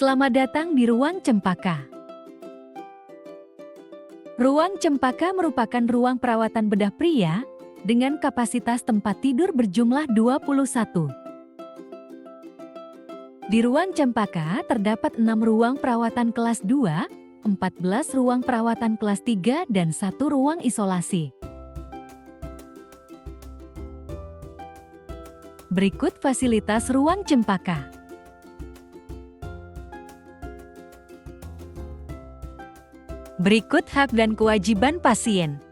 Selamat datang di Ruang Cempaka. Ruang Cempaka merupakan ruang perawatan bedah pria dengan kapasitas tempat tidur berjumlah 21. Di Ruang Cempaka terdapat 6 ruang perawatan kelas 2, 14 ruang perawatan kelas 3, dan 1 ruang isolasi. Berikut fasilitas Ruang Cempaka. Berikut hak dan kewajiban pasien.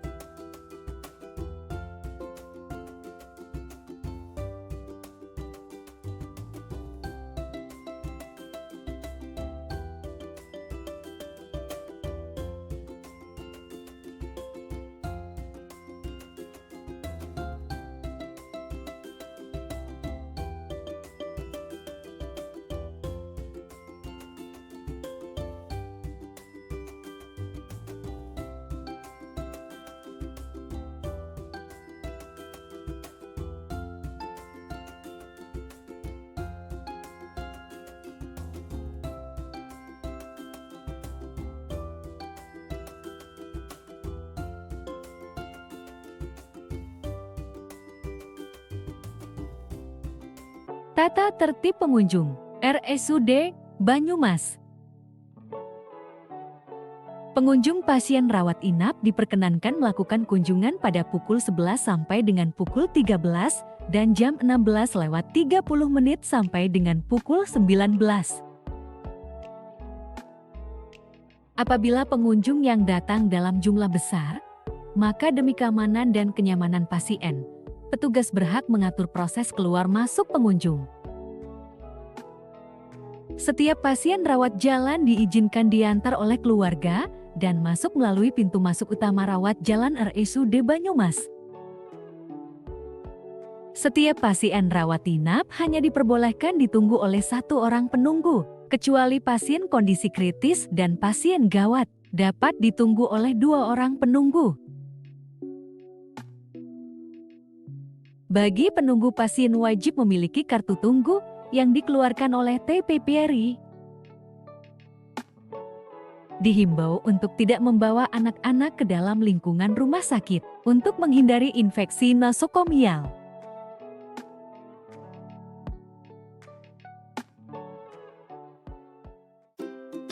Tata tertib pengunjung, RSUD Banyumas. Pengunjung pasien rawat inap diperkenankan melakukan kunjungan pada pukul 11 sampai dengan pukul 13 dan jam 16:30 sampai dengan pukul 19. Apabila pengunjung yang datang dalam jumlah besar, maka demi keamanan dan kenyamanan pasien, petugas berhak mengatur proses keluar masuk pengunjung. Setiap pasien rawat jalan diizinkan diantar oleh keluarga dan masuk melalui pintu masuk utama rawat jalan RSUD Banyumas. Setiap pasien rawat inap hanya diperbolehkan ditunggu oleh 1 orang penunggu, kecuali pasien kondisi kritis dan pasien gawat dapat ditunggu oleh 2 orang penunggu. Bagi penunggu, pasien wajib memiliki kartu tunggu yang dikeluarkan oleh TPPRI. Dihimbau untuk tidak membawa anak-anak ke dalam lingkungan rumah sakit untuk menghindari infeksi nosokomial.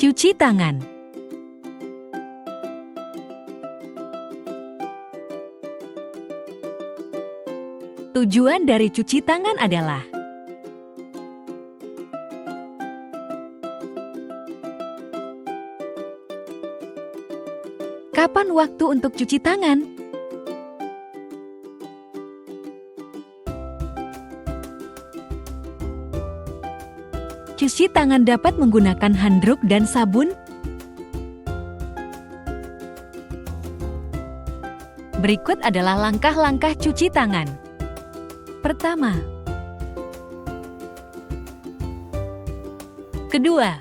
Cuci tangan. Tujuan dari cuci tangan adalah kapan waktu untuk cuci tangan? Cuci tangan dapat menggunakan handuk dan sabun. Berikut adalah langkah-langkah cuci tangan. Pertama. Kedua.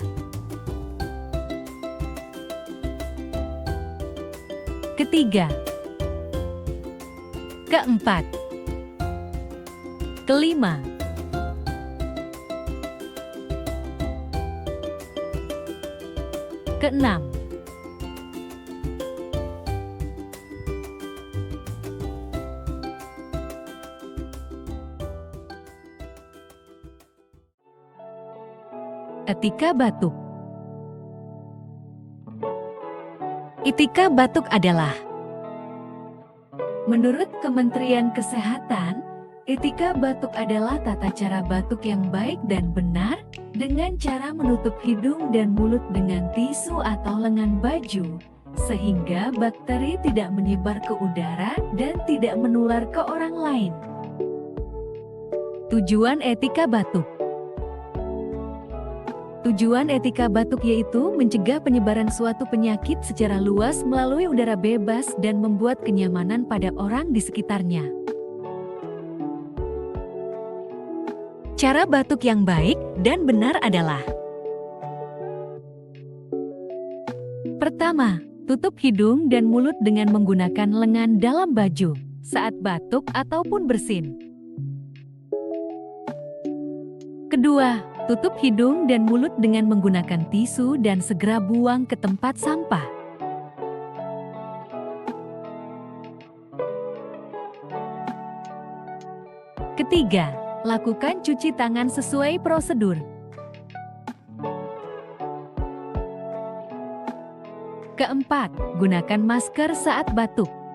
Ketiga. Keempat. Kelima. Keenam. Etika batuk. Etika batuk adalah, menurut Kementerian Kesehatan, etika batuk adalah tata cara batuk yang baik dan benar dengan cara menutup hidung dan mulut dengan tisu atau lengan baju, sehingga bakteri tidak menyebar ke udara dan tidak menular ke orang lain. Tujuan etika batuk. Tujuan etika batuk yaitu mencegah penyebaran suatu penyakit secara luas melalui udara bebas dan membuat kenyamanan pada orang di sekitarnya. Cara batuk yang baik dan benar adalah: pertama, tutup hidung dan mulut dengan menggunakan lengan dalam baju saat batuk ataupun bersin. Kedua, Tutup hidung dan mulut dengan menggunakan tisu dan segera buang ke tempat sampah. Ketiga, lakukan cuci tangan sesuai prosedur. Keempat, gunakan masker saat batuk.